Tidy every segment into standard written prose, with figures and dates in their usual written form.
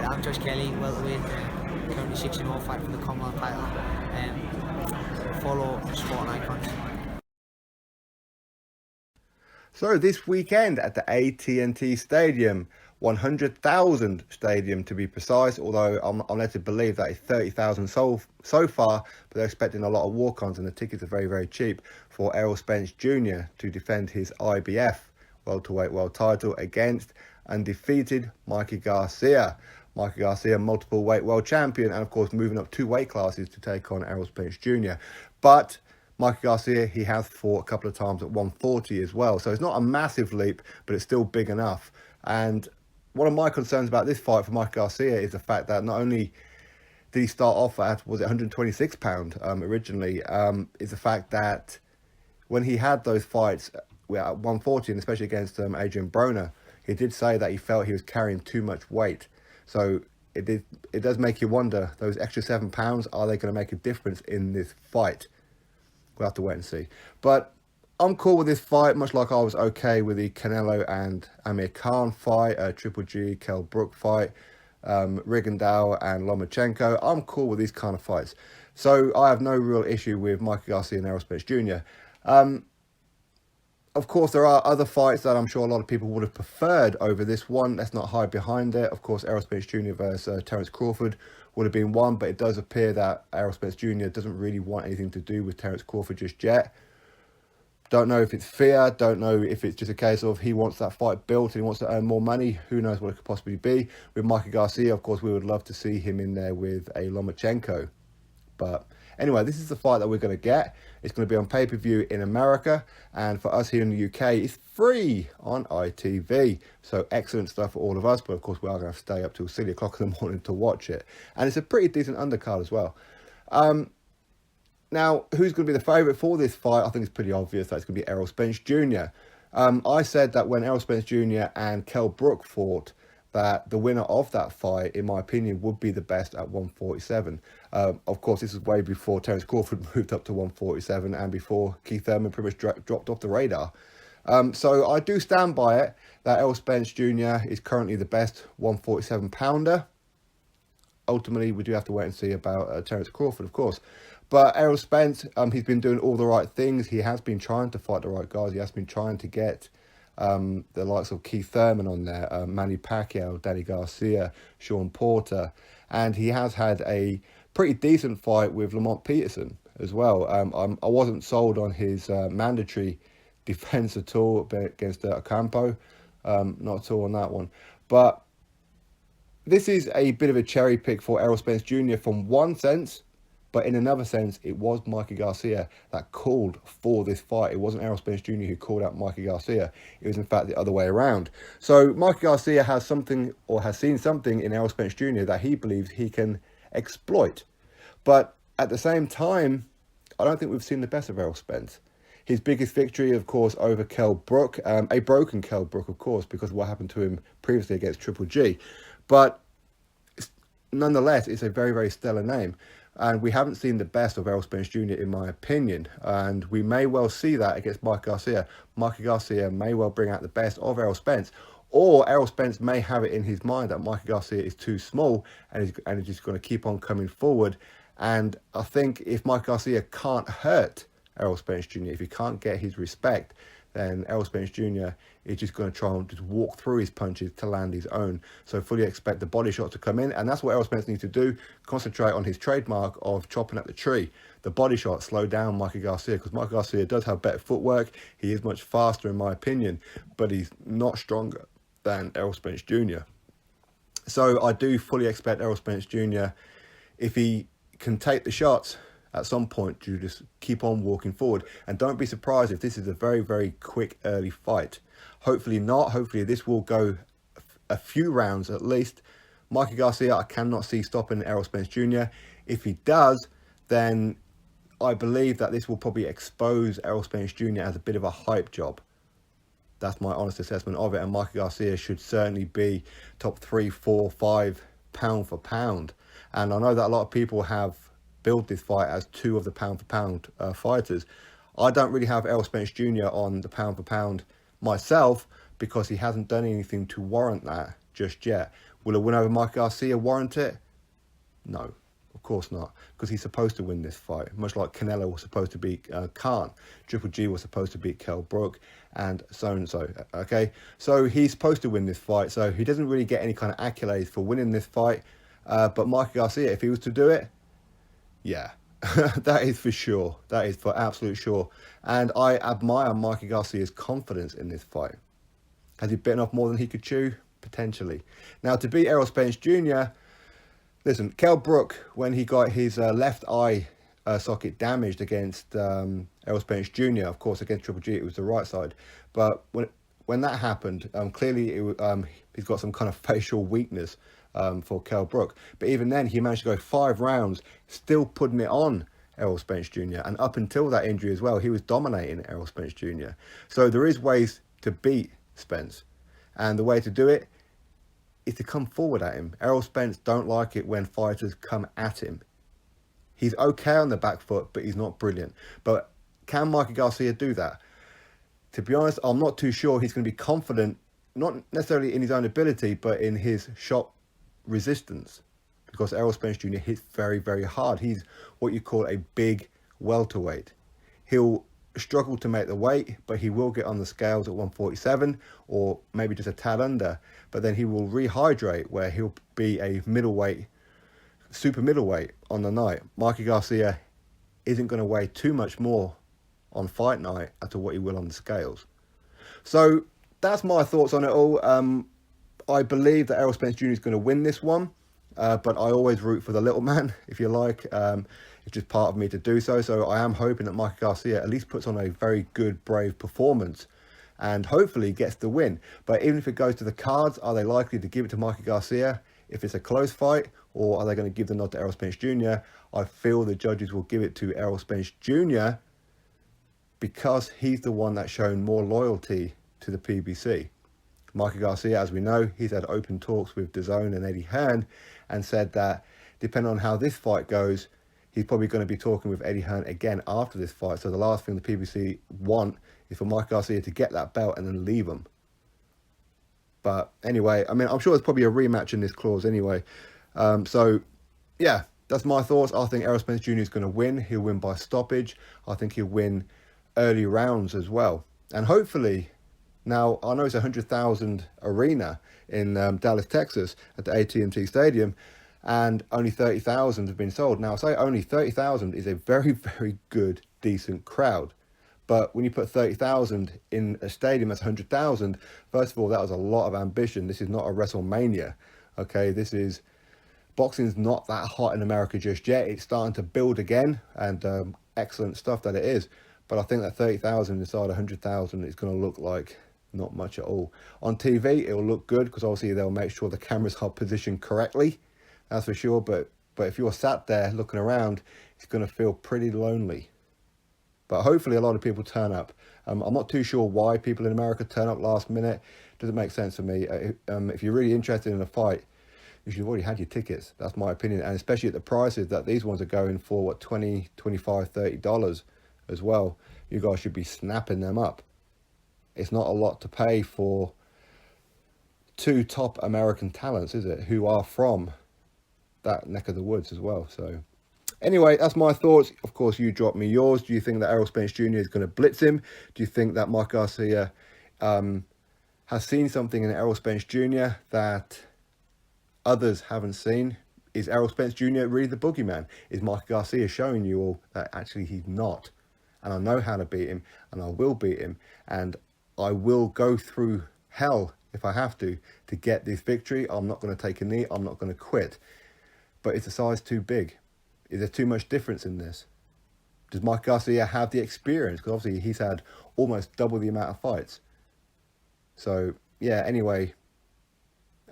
I'm Josh Kelly, welterweight, currently 6-0 fighting for the Commonwealth title. Follow Sport Icons. So this weekend at the AT&T Stadium, 100,000 stadium to be precise, although I'm led to believe that it's 30,000 so far, but they're expecting a lot of walk-ons and the tickets are very, very cheap for Errol Spence Jr. to defend his IBF Welterweight World Title against undefeated Mikey Garcia. Mikey Garcia, multiple weight world champion, and of course moving up 2 weight classes to take on Errol Spence Jr. But Mikey Garcia, he has fought a couple of times at 140 as well. So it's not a massive leap, but it's still big enough. And one of my concerns about this fight for Mikey Garcia is the fact that not only did he start off at, was it 126 pound originally, is the fact that when he had those fights at 140, and especially against Adrian Broner, he did say that he felt he was carrying too much weight. So it does make you wonder, those extra 7 pounds, are they going to make a difference in this fight? We'll have to wait and see. But I'm cool with this fight, much like I was okay with the Canelo and Amir Khan fight, Triple G, Kell Brook fight, Rigondeaux and Lomachenko. I'm cool with these kind of fights. So I have no real issue with Mikey Garcia and Errol Spence Jr. Of course, there are other fights that I'm sure a lot of people would have preferred over this one. Let's not hide behind it. Of course, Errol Spence Jr. versus Terence Crawford would have been one, but it does appear that Errol Spence Jr. doesn't really want anything to do with Terence Crawford just yet. Don't know if it's fear. Don't know if it's just a case of he wants that fight built and he wants to earn more money. Who knows what it could possibly be. With Mikey Garcia, of course, we would love to see him in there with a Lomachenko. But anyway, this is the fight that we're going to get. It's going to be on pay-per-view in America. And for us here in the UK, it's free on ITV. So excellent stuff for all of us. But of course, we are going to have to stay up till silly o'clock in the morning to watch it. And it's a pretty decent undercard as well. Now, who's going to be the favourite for this fight? I think it's pretty obvious that it's going to be Errol Spence Jr. I said that when Errol Spence Jr. and Kell Brook fought, that the winner of that fight, in my opinion, would be the best at 147. Of course, this is way before Terence Crawford moved up to 147 and before Keith Thurman pretty much dropped off the radar. So I do stand by it that Errol Spence Jr. is currently the best 147 pounder. Ultimately, we do have to wait and see about Terence Crawford, of course. But Errol Spence, he's been doing all the right things. He has been trying to fight the right guys. He has been trying to get the likes of Keith Thurman on there, Manny Pacquiao, Danny Garcia, Sean Porter. And he has had a pretty decent fight with Lamont Peterson as well. I wasn't sold on his mandatory defense at all against Ocampo. Not at all on that one. But this is a bit of a cherry pick for Errol Spence Jr. from one sense. But in another sense, it was Mikey Garcia that called for this fight. It wasn't Errol Spence Jr. who called out Mikey Garcia. It was, in fact, the other way around. So Mikey Garcia has something, or has seen something in Errol Spence Jr. that he believes he can exploit. But at the same time, I don't think we've seen the best of Errol Spence. His biggest victory, of course, over Kell Brook, a broken Kell Brook, of course, because of what happened to him previously against Triple G. But nonetheless, it's a very, very stellar name. And we haven't seen the best of Errol Spence Jr. in my opinion. And we may well see that against Mikey Garcia. Mikey Garcia may well bring out the best of Errol Spence. Or Errol Spence may have it in his mind that Mikey Garcia is too small and is just going to keep on coming forward. And I think if Mikey Garcia can't hurt Errol Spence Jr., if he can't get his respect, then Errol Spence Jr. is just going to try and just walk through his punches to land his own. So fully expect the body shot to come in. And that's what Errol Spence needs to do. Concentrate on his trademark of chopping at the tree. The body shot, slow down Mikey Garcia. Because Mikey Garcia does have better footwork. He is much faster in my opinion. But he's not stronger than Errol Spence Jr. So I do fully expect Errol Spence Jr., if he can take the shots at some point, to just keep on walking forward. And don't be surprised if this is a very, very quick early fight. Hopefully not. Hopefully this will go a few rounds at least. Mikey Garcia, I cannot see stopping Errol Spence Jr. If he does, then I believe that this will probably expose Errol Spence Jr. as a bit of a hype job. That's my honest assessment of it. And Mikey Garcia should certainly be top 3, 4, 5 pound for pound. And I know that a lot of people have build this fight as 2 of the pound for pound fighters. I don't really have Errol Spence Jr. on the pound for pound myself because he hasn't done anything to warrant that just yet. Will a win over Mikey Garcia warrant it? No, of course not, because he's supposed to win this fight, much like Canelo was supposed to beat Khan, Triple G was supposed to beat Kell Brook, and so, okay? So he's supposed to win this fight, so he doesn't really get any kind of accolades for winning this fight, but Mikey Garcia, if he was to do it, yeah, that is for sure, that is for absolute sure, and I admire Mikey Garcia's confidence in this fight. Has he bitten off more than he could chew? Potentially. Now, to beat Errol Spence Jr., listen, Kell Brook, when he got his left eye socket damaged against Errol Spence Jr., of course, against Triple G, it was the right side. But when that happened, clearly he's got some kind of facial weakness for Kell Brook. But even then, he managed to go 5 rounds, still putting it on Errol Spence Jr. And up until that injury as well, he was dominating Errol Spence Jr. So there is ways to beat Spence. And the way to do it is to come forward at him. Errol Spence don't like it when fighters come at him. He's okay on the back foot, but he's not brilliant. But can Mikey Garcia do that? To be honest, I'm not too sure he's going to be confident, not necessarily in his own ability, but in his shot resistance. Because Errol Spence Jr. hits very, very hard. He's what you call a big welterweight. He'll struggle to make the weight, but he will get on the scales at 147 or maybe just a tad under, but then he will rehydrate where he'll be a middleweight, super middleweight on the night. Mikey Garcia isn't going to weigh too much more on fight night as to what he will on the scales. So that's my thoughts on it all. I believe that Errol Spence Jr. is going to win this one, but I always root for the little man, if you like. It's just part of me to do so. So I am hoping that Mikey Garcia at least puts on a very good, brave performance and hopefully gets the win. But even if it goes to the cards, are they likely to give it to Mikey Garcia if it's a close fight, or are they going to give the nod to Errol Spence Jr.? I feel the judges will give it to Errol Spence Jr. because he's the one that's shown more loyalty to the PBC. Mikey Garcia, as we know, he's had open talks with DAZN and Eddie Hearn and said that depending on how this fight goes, he's probably going to be talking with Eddie Hearn again after this fight. So the last thing the PBC want is for Mikey Garcia to get that belt and then leave him. But anyway, I mean, I'm sure there's probably a rematch in this clause anyway. So, yeah, that's my thoughts. I think Errol Spence Jr. is going to win. He'll win by stoppage. I think he'll win early rounds as well. And hopefully, now, I know it's a 100,000 arena in Dallas, Texas at the AT&T Stadium, and only 30,000 have been sold. Now, I say only 30,000 is a very, very good, decent crowd. But when you put 30,000 in a stadium that's 100,000, first of all, that was a lot of ambition. This is not a WrestleMania, okay? Boxing's not that hot in America just yet. It's starting to build again, and excellent stuff that it is. But I think that 30,000 inside 100,000 is going to look like not much at all. On TV, it'll look good because obviously they'll make sure the cameras are positioned correctly. That's for sure. But if you're sat there looking around, it's going to feel pretty lonely. But hopefully a lot of people turn up. I'm not too sure why people in America turn up last minute. Doesn't make sense for me. If you're really interested in a fight, you should have already had your tickets. That's my opinion. And especially at the prices that these ones are going for, what, $20, $25, $30 as well. You guys should be snapping them up. It's not a lot to pay for 2 top American talents, is it? Who are from that neck of the woods as well. So anyway, that's my thoughts. Of course, you drop me yours. Do you think that Errol Spence Jr. is going to blitz him? Do you think that Mikey Garcia has seen something in Errol Spence Jr. that others haven't seen? Is Errol Spence Jr. really the boogeyman? Is Mikey Garcia showing you all that actually he's not? And I know how to beat him, and I will beat him, and I will go through hell if I have to get this victory. I'm not going to take a knee. I'm not going to quit. But is the size too big? Is there too much difference in this? Does Mikey Garcia have the experience? Because obviously he's had almost double the amount of fights. So, yeah, anyway,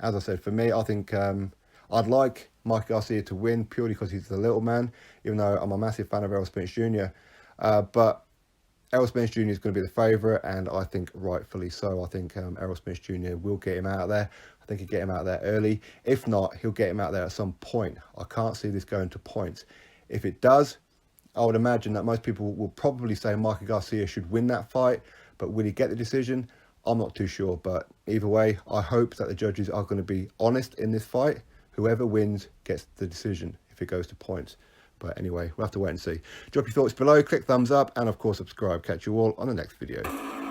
as I said, for me, I think I'd like Mikey Garcia to win purely because he's the little man, even though I'm a massive fan of Errol Spence Jr. But Errol Spence Jr. is going to be the favourite, and I think rightfully so. I think Errol Spence Jr. will get him out of there. I think he'll get him out of there early. If not, he'll get him out there at some point. I can't see this going to points. If it does, I would imagine that most people will probably say Mikey Garcia should win that fight, but will he get the decision? I'm not too sure, but either way, I hope that the judges are going to be honest in this fight. Whoever wins gets the decision if it goes to points. But anyway, we'll have to wait and see. Drop your thoughts below, click thumbs up, and of course subscribe. Catch you all on the next video.